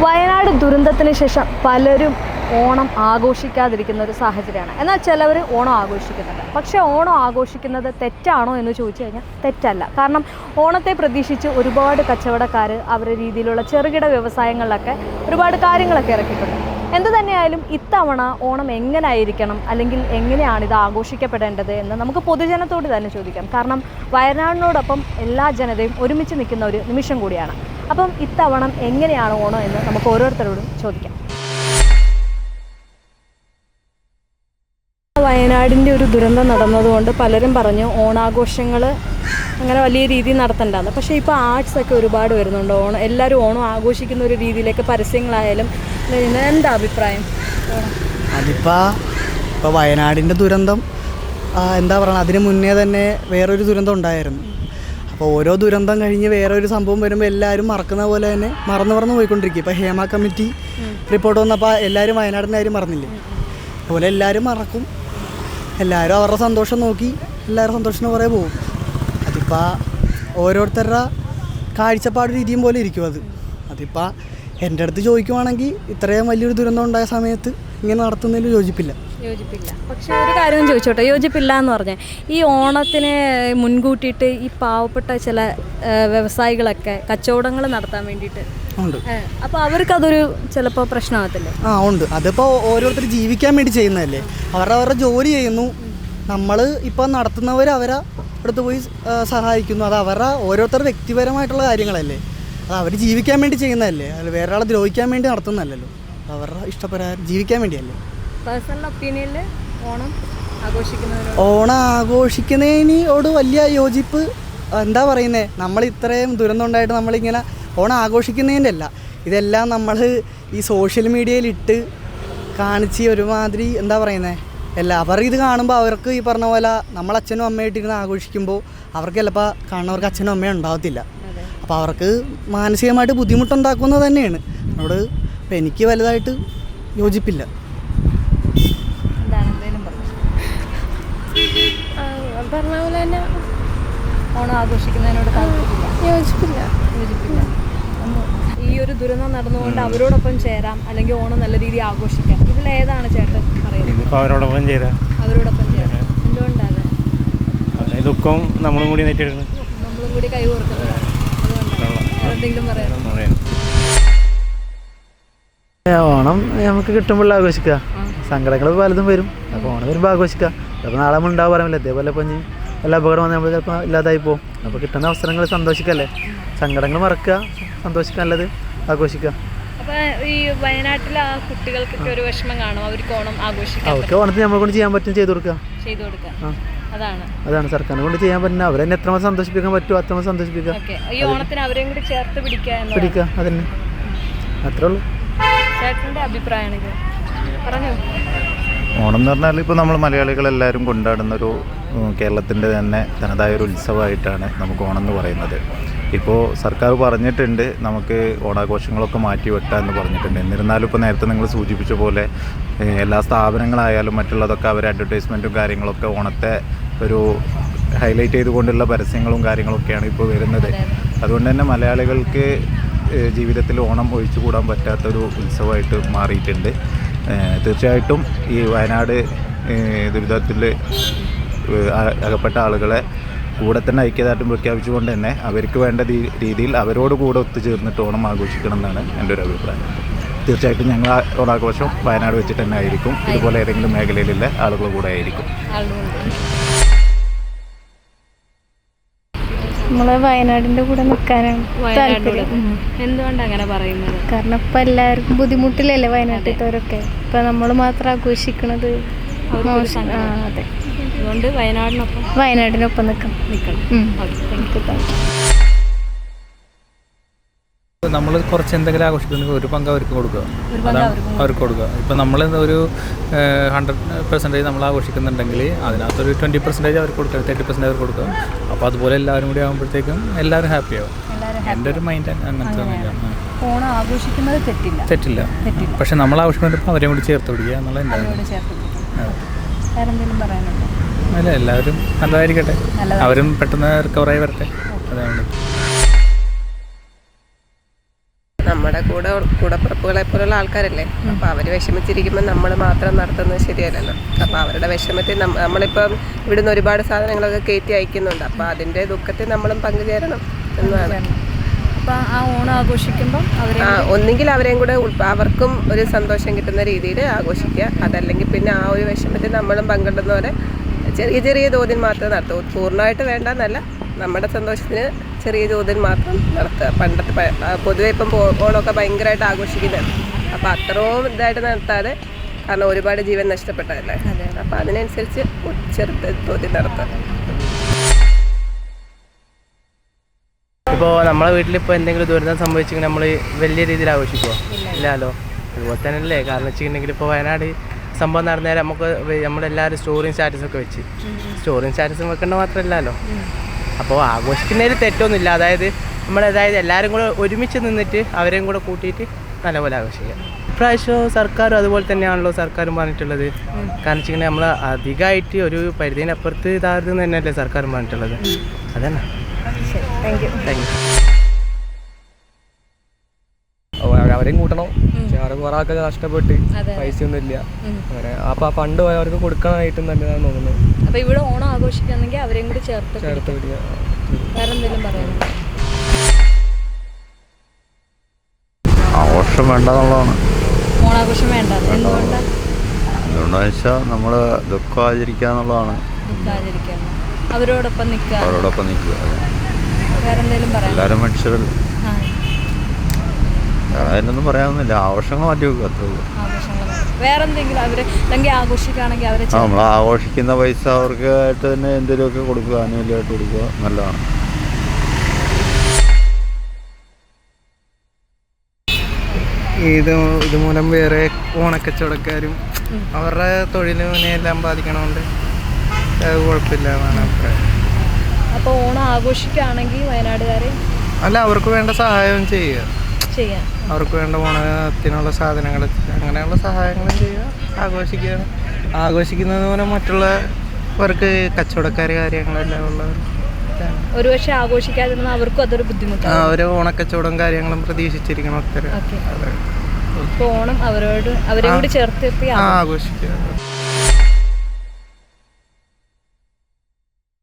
വയനാട് ദുരന്തത്തിന് ശേഷം പലരും ഓണം ആഘോഷിക്കാതിരിക്കുന്ന ഒരു സാഹചര്യമാണ്. എന്നാൽ ചിലവർ ഓണം ആഘോഷിക്കുന്നുണ്ട്. പക്ഷേ ഓണം ആഘോഷിക്കുന്നത് തെറ്റാണോ എന്ന് ചോദിച്ചു കഴിഞ്ഞാൽ തെറ്റല്ല. കാരണം ഓണത്തെ പ്രതീക്ഷിച്ച് ഒരുപാട് കച്ചവടക്കാർ അവരുടെ രീതിയിലുള്ള ചെറുകിട വ്യവസായങ്ങളിലൊക്കെ ഒരുപാട് കാര്യങ്ങളൊക്കെ ഇറക്കിയിട്ടുണ്ട്. എന്തു തന്നെയായാലും ഇത്തവണ ഓണം എങ്ങനെ ആയിരിക്കണം, അല്ലെങ്കിൽ എങ്ങനെയാണ് ഇത് ആഘോഷിക്കപ്പെടേണ്ടത് എന്ന് നമുക്ക് പൊതുജനത്തോട് തന്നെ ചോദിക്കാം. കാരണം വയനാടിനോടൊപ്പം എല്ലാ ജനതയും ഒരുമിച്ച് നിൽക്കുന്ന ഒരു നിമിഷം കൂടിയാണ്. അപ്പം ഇത്തവണ എങ്ങനെയാണ് ഓണം എന്ന് നമുക്ക് ഓരോരുത്തരോടും ചോദിക്കാം. വയനാടിൻ്റെ ഒരു ദുരന്തം നടന്നതുകൊണ്ട് പലരും പറഞ്ഞു ഓണാഘോഷങ്ങൾ അങ്ങനെ വലിയ രീതിയിൽ നടത്തണ്ടെന്ന്. പക്ഷേ ഇപ്പോൾ ആർട്സൊക്കെ ഒരുപാട് വരുന്നുണ്ട്. എല്ലാവരും ഓണം ആഘോഷിക്കുന്ന ഒരു രീതിയിലേക്ക് പരസ്യങ്ങളായാലും. എന്താ അഭിപ്രായം? ഇപ്പോൾ വയനാടിൻ്റെ ദുരന്തം എന്താ പറയുക, അതിന് മുന്നേ തന്നെ വേറൊരു ദുരന്തം ഉണ്ടായിരുന്നു. അപ്പോൾ ഓരോ ദുരന്തം കഴിഞ്ഞ് വേറൊരു സംഭവം വരുമ്പോൾ എല്ലാവരും മറക്കുന്ന പോലെ തന്നെ മറന്നു പോയിക്കൊണ്ടിരിക്കും. ഇപ്പോൾ ഹേമ കമ്മിറ്റി റിപ്പോർട്ട് വന്നപ്പോൾ എല്ലാവരും വയനാടിൻ്റെ കാര്യം മറന്നില്ലേ? അതുപോലെ എല്ലാവരും മറക്കും. എല്ലാവരും അവരുടെ സന്തോഷം നോക്കി എല്ലാവരും സന്തോഷത്തിന് കുറേ പോകും. അതിപ്പോൾ ഓരോരുത്തരുടെ കാഴ്ചപ്പാട് രീതിയും പോലെ ഇരിക്കും. അതിപ്പോൾ എൻ്റെ അടുത്ത് ചോദിക്കുവാണെങ്കിൽ ഇത്രയും വലിയൊരു ദുരന്തം ഉണ്ടായ സമയത്ത് ഇങ്ങനെ നടത്തുന്നതിൽ യോജിപ്പില്ല. പക്ഷേ ഒരു കാര്യം ചോദിച്ചോട്ടെ, യോജിപ്പില്ല എന്ന് പറഞ്ഞാൽ ഈ ഓണത്തിന് മുൻകൂട്ടിയിട്ട് ഈ പാവപ്പെട്ട ചില വ്യവസായികളൊക്കെ കച്ചവടങ്ങൾ നടത്താൻ വേണ്ടിയിട്ട് ഉണ്ട്. അപ്പോൾ അവർക്കതൊരു ചിലപ്പോൾ പ്രശ്നമാകത്തില്ലേ? ഉണ്ട്. അതിപ്പോൾ ഓരോരുത്തർ ജീവിക്കാൻ വേണ്ടി ചെയ്യുന്നതല്ലേ, അവരുടെ ജോലി ചെയ്യുന്നു. നമ്മൾ ഇപ്പോൾ നടത്തുന്നവർ അവരെ അടുത്ത് പോയി സഹായിക്കുന്നു. അത് അവരുടെ ഓരോരുത്തരുടെ വ്യക്തിപരമായിട്ടുള്ള കാര്യങ്ങളല്ലേ. അത് അവർ ജീവിക്കാൻ വേണ്ടി ചെയ്യുന്നതല്ലേ, അത് വേറെ ആളെ ദ്രോഹിക്കാൻ വേണ്ടി നടത്തുന്നതല്ലല്ലോ. അവരുടെ ഇഷ്ടപ്രകാരം ജീവിക്കാൻ വേണ്ടിയല്ലേ. പേഴ്സണൽ ഒപ്പീനിയനിൽ ഓണം ആഘോഷിക്കുന്നതിനോട് വലിയ യോജിപ്പ് എന്താ പറയുന്നത്, നമ്മൾ ഇത്രയും ദുരന്തം ഉണ്ടായിട്ട് നമ്മളിങ്ങനെ ഓണം ആഘോഷിക്കുന്നതിൻ്റെ അല്ല. ഇതെല്ലാം നമ്മൾ ഈ സോഷ്യൽ മീഡിയയിലിട്ട് കാണിച്ച് ഒരുമാതിരി എന്താ പറയുന്നത്, അവർ ഇത് കാണുമ്പോൾ അവർക്ക് ഈ പറഞ്ഞ പോലെ നമ്മളച്ഛനും അമ്മയായിട്ടിരുന്ന് ആഘോഷിക്കുമ്പോൾ അവർക്ക് ചിലപ്പോൾ കാണുന്നവർക്ക് അച്ഛനും അമ്മയും ഉണ്ടാകത്തില്ല. അപ്പോൾ അവർക്ക് മാനസികമായിട്ട് ബുദ്ധിമുട്ടുണ്ടാക്കുന്നത് തന്നെയാണ്. അതോട് ഇപ്പം എനിക്ക് വലുതായിട്ട് യോജിപ്പില്ല. പറഞ്ഞ പോലെ തന്നെ ഓണം ആഘോഷിക്കുന്നതിനോട് യോജിപ്പില്ല. ഈ ഒരു ദുരന്തം നടന്നുകൊണ്ട് അവരോടൊപ്പം ചേരാം, അല്ലെങ്കിൽ ഓണം നല്ല രീതിയിൽ ആഘോഷിക്കാം. ഇതിലേതാണ് ചേട്ടൻ പറയുന്നത്? അവരോടൊപ്പം ചേരാം. എന്തുകൊണ്ടാണ് ദുഃഖം നമ്മളും കൂടി നമ്മളും കൂടി കൈ കോർക്കുന്നത്? എന്തെങ്കിലും പറയാം? ഓണം നമുക്ക് കിട്ടുമ്പോൾ ആഘോഷിക്കുക. സങ്കടങ്ങൾ പലതും വരും. അപ്പോൾ ഓണം വരുമ്പോൾ ആഘോഷിക്കുക. അപ്പോൾ നാളെ നമ്മൾ ഉണ്ടാവും പറയാമില്ല. അതേപോലെ ഇപ്പം എല്ലാ അപകടം വന്നാൽ നമ്മൾ ചിലപ്പോൾ ഇല്ലാതായി പോകും. അപ്പോൾ കിട്ടുന്ന അവസരങ്ങൾ സന്തോഷിക്കല്ലേ, സങ്കടങ്ങൾ മറക്കുക, സന്തോഷിക്കുക, നല്ലത് ആഘോഷിക്കുക. അപ്പോൾ ഈ വയനാട്ടിലെ ആ കുട്ടികൾക്കൊക്കെ ഒരു വിഷമം കാണും, അവർക്ക് ഓണം ആഘോഷിക്കാം. അവർക്ക് ഓണത്തിന് നമ്മളെ കൊണ്ട് ചെയ്യാൻ പറ്റും ചെയ്തു കൊടുക്കുക. അതാണ് സർക്കാരിനെ കൊണ്ട് ചെയ്യാൻ പറ്റുന്നത്. അവരെ എത്രമാത്രം സന്തോഷിപ്പിക്കാൻ പറ്റുമോ അത്രമാത്രം സന്തോഷിപ്പിക്കുക. ഈ ഓണത്തിന് അവരെയും കൂടി ചേർത്ത് പിടിക്കുക. അതന്നെ, അത്രേ ഉള്ളൂ. ചേട്ടൻ്റെ അഭിപ്രായമാണെങ്കിൽ പറഞ്ഞു. ഓണം എന്ന് പറഞ്ഞാൽ ഇപ്പോൾ നമ്മൾ മലയാളികളെല്ലാവരും കൊണ്ടാടുന്നൊരു കേരളത്തിൻ്റെ തന്നെ തനതായൊരു ഉത്സവമായിട്ടാണ് നമുക്ക് ഓണം എന്ന് പറയുന്നത്. ഇപ്പോൾ സർക്കാർ പറഞ്ഞിട്ടുണ്ട് നമുക്ക് ഓണാഘോഷങ്ങളൊക്കെ മാറ്റി വെക്കാമെന്ന് പറഞ്ഞിട്ടുണ്ട്. എന്നിരുന്നാലും ഇപ്പോൾ നേരത്തെ നിങ്ങൾ സൂചിപ്പിച്ച പോലെ എല്ലാ സ്ഥാപനങ്ങളായാലും മറ്റുള്ളതൊക്കെ അവർ അഡ്വർടൈസ്മെൻറ്റും കാര്യങ്ങളൊക്കെ ഓണത്തെ ഒരു ഹൈലൈറ്റ് ചെയ്തുകൊണ്ടുള്ള പരസ്യങ്ങളും കാര്യങ്ങളൊക്കെയാണ് ഇപ്പോൾ വരുന്നത്. അതുകൊണ്ട് തന്നെ മലയാളികൾക്ക് ജീവിതത്തിൽ ഓണം ഒഴിച്ചുകൂടാൻ പറ്റാത്തൊരു ഉത്സവമായിട്ട് മാറിയിട്ടുണ്ട്. തീർച്ചയായിട്ടും ഈ വയനാട് ദുരിതത്തിൽ അകപ്പെട്ട ആളുകളെ കൂടെ തന്നെ ഐക്യദാർഢ്യം പ്രഖ്യാപിച്ചുകൊണ്ട് തന്നെ അവർക്ക് വേണ്ട രീതിയിൽ അവരോട് കൂടെ ഒത്തുചേർന്നിട്ട് ഓണം ആഘോഷിക്കണം എന്നാണ് എൻ്റെ ഒരു അഭിപ്രായം. തീർച്ചയായിട്ടും ഞങ്ങൾ ഓണാഘോഷം വയനാട് വെച്ചിട്ട് തന്നെ ആയിരിക്കും. ഇതുപോലെ ഏതെങ്കിലും മേഖലയിലുള്ള ആളുകൾ കൂടെ ആയിരിക്കും. നമ്മളെ വയനാടിൻ്റെ കൂടെ നിൽക്കാനാണ് താല്പര്യം. എന്തുകൊണ്ടാണ് അങ്ങനെ പറയുന്നത്? കാരണം ഇപ്പം എല്ലാവർക്കും ബുദ്ധിമുട്ടില്ലല്ലേ വയനാട്ടിലത്തവരൊക്കെ. ഇപ്പം നമ്മൾ മാത്രം ആഘോഷിക്കണത് അതെ. അതുകൊണ്ട് വയനാടിനൊപ്പം നിൽക്കണം. നമ്മൾ കുറച്ച് എന്തെങ്കിലും ആഘോഷിക്കുന്നുണ്ടെങ്കിൽ ഒരു പങ്ക് അവർക്ക് കൊടുക്കുക, അവർക്ക് കൊടുക്കുക. ഇപ്പം നമ്മൾ ഒരു 100% നമ്മൾ ആഘോഷിക്കുന്നുണ്ടെങ്കിൽ അതിനകത്തൊരു 20% അവർക്ക് കൊടുക്കുക, 30% അവർക്ക് കൊടുക്കുക. അപ്പോൾ അതുപോലെ എല്ലാവരും കൂടി ആകുമ്പോഴത്തേക്കും എല്ലാവരും ഹാപ്പി ആവും. എൻ്റെ ഒരു മൈൻഡ് അങ്ങനത്തെ മൈൻഡാണ്. ഓണം ആഘോഷിക്കുന്നത് തെറ്റില്ല. പക്ഷെ നമ്മൾ ആഘോഷിക്കുമ്പോൾ അവരെയും കൂടി ചേർത്ത് പിടിക്കുക എന്നുള്ള എൻ്റെ അല്ല. എല്ലാവരും നല്ലതായിരിക്കട്ടെ, അവരും പെട്ടെന്ന് റിക്കവറായി വരട്ടെ. അതാണ് നമ്മുടെ കൂടപ്പിറപ്പുകളെ പോലുള്ള ആൾക്കാരല്ലേ. അപ്പോൾ അവർ വിഷമിച്ചിരിക്കുമ്പോൾ നമ്മൾ മാത്രം നടത്തുന്നത് ശരിയല്ലല്ലോ. അപ്പോൾ അവരുടെ വിഷമത്തിൽ നമ്മളിപ്പം ഇവിടുന്ന് ഒരുപാട് സാധനങ്ങളൊക്കെ കയറ്റി അയക്കുന്നുണ്ട്. അപ്പോൾ അതിൻ്റെ ദുഃഖത്തിൽ നമ്മളും പങ്കുചേരണം എന്നാണ്. അപ്പോൾ ആ ഓണം ആഘോഷിക്കുമ്പോൾ ഒന്നുകിൽ അവരെയും കൂടെ അവർക്കും ഒരു സന്തോഷം കിട്ടുന്ന രീതിയിൽ ആഘോഷിക്കുക. അതല്ലെങ്കിൽ പിന്നെ ആ ഒരു വിഷമത്തിൽ നമ്മളും പങ്കിടുന്നവരെ ചെറിയ ചെറിയ തോതിൽ മാത്രം നടത്തുക. പൂർണ്ണമായിട്ട് വേണ്ടെന്നല്ല, നമ്മുടെ സന്തോഷത്തിന് ചെറിയ തോതിൽ മാത്രം നടത്തുക. പണ്ടത്തെ പൊതുവെ ഇപ്പം ഓണമൊക്കെ ഭയങ്കരമായിട്ട് ആഘോഷിക്കുന്നത്. അപ്പോൾ അത്രയും ഇതായിട്ട് നടത്താതെ, കാരണം ഒരുപാട് ജീവൻ നഷ്ടപ്പെട്ടതല്ലേ. അപ്പോൾ അതിനനുസരിച്ച് ചെറുത്ത തോതിൽ നടത്തുക. ഇപ്പോൾ നമ്മളെ വീട്ടിലിപ്പോൾ എന്തെങ്കിലും ദുരന്തം സംഭവിച്ചെങ്കിൽ നമ്മൾ വലിയ രീതിയിൽ ആഘോഷിക്കുമോ? ഇല്ലല്ലോ. അതുപോലെ തന്നെ അല്ലേ. കാരണം വെച്ചിട്ടുണ്ടെങ്കിൽ ഇപ്പോൾ വയനാട് സംഭവം നടന്നേരം നമുക്ക് നമ്മളെല്ലാവരും സ്റ്റോറിയും സ്റ്റാറ്റസൊക്കെ വെച്ച് സ്റ്റോറിയും സ്റ്റാറ്റസും വെക്കേണ്ട മാത്രമല്ലല്ലോ. അപ്പോൾ ആഘോഷിക്കുന്നതിൽ തെറ്റൊന്നുമില്ല. അതായത് എല്ലാവരും കൂടെ ഒരുമിച്ച് നിന്നിട്ട് അവരെയും കൂടെ കൂട്ടിയിട്ട് നല്ലപോലെ ആഘോഷിക്കുക. ഇപ്രാവശ്യം സർക്കാരും അതുപോലെ തന്നെയാണല്ലോ സർക്കാരും പറഞ്ഞിട്ടുള്ളത്. കാരണം വെച്ചിട്ടുണ്ടെങ്കിൽ നമ്മൾ അധികമായിട്ട് ഒരു പരിധിനപ്പുറത്ത് ഇതായിരുന്നു തന്നെയല്ലേ സർക്കാരും പറഞ്ഞിട്ടുള്ളത്. അതന്നെ. Thank you. അവരെയും കൂട്ടണം. അവിടെ കുറെ ആൾക്കാർ കഷ്ടപ്പെട്ട് പൈസയൊന്നും ഇല്ല അങ്ങനെ. അപ്പോൾ ആ ഫണ്ട് അവർക്ക് കൊടുക്കാനായിട്ടും നല്ലതാണെന്ന് തോന്നുന്നു. അപ്പോൾ ഇവിടെ ഓണം ആഘോഷിക്കുകയാണെങ്കിൽ അവരെയും കൂടി ചേർത്ത് വിടുക. വേറെ എന്തെങ്കിലും പറയാനുണ്ടോ? ആഘോഷം വേണ്ടെന്നുള്ളതാണ്. ഓണാഘോഷം വേണ്ട. എന്തുകൊണ്ടാണ്? എന്തുകൊണ്ടാണെന്ന് വെച്ചാൽ നമ്മൾ ദുഃഖം ആചരിക്കുക എന്നുള്ളതാണ്. ദുഃഖാചരിക്കാൻ അവരോടൊപ്പം നിൽക്കുക. വേറെ എന്തെങ്കിലും പറയാം. എല്ലാവരും മനുഷ്യരല്ല. അതിനൊന്നും പറയാവുന്നില്ല. ആഘോഷങ്ങൾ മാറ്റി വെക്കുക, അത്രേ ഉള്ളൂ. വേറെ എന്തെങ്കിലും അവർ അല്ലെങ്കിൽ ആഘോഷിക്കുകയാണെങ്കിൽ അവരെ നമ്മൾ ആഘോഷിക്കുന്ന പൈസ അവർക്ക് ആയിട്ട് തന്നെ എന്തെങ്കിലുമൊക്കെ കൊടുക്കുക, ആനുകൂല്യമായിട്ട് കൊടുക്കുക, നല്ലതാണ്. ഇതുമൂലം വേറെ ഓണക്കച്ചവടക്കാരും അവരുടെ തൊഴിലിനെ എല്ലാം ബാധിക്കണോണ്ട് അത് കുഴപ്പമില്ല എന്നാണ് അഭിപ്രായം. അപ്പോൾ ഓണം ആഘോഷിക്കുകയാണെങ്കിൽ വയനാടുകാരെ അല്ല, അവർക്ക് വേണ്ട സഹായം ചെയ്യാം. അവർക്ക് വേണ്ട ഓണത്തിനുള്ള സാധനങ്ങൾ, അങ്ങനെയുള്ള സഹായങ്ങളും ചെയ്യുക. ആഘോഷിക്കുന്നത് പോലെ മറ്റുള്ളവർക്ക് കച്ചവടക്കാർ കാര്യങ്ങളെല്ലാം ഉള്ളവർ ഒരുപക്ഷെ ആഘോഷിക്കാതിരുന്ന അവർക്കും അതൊരു ബുദ്ധിമുട്ടാണ്. അവർ ഓണക്കച്ചവടം കാര്യങ്ങളും പ്രതീക്ഷിച്ചിരിക്കണം. അപ്പോൾ ഓണം അവരെയും കൂടി ചേർത്ത് ആഘോഷിക്കുക.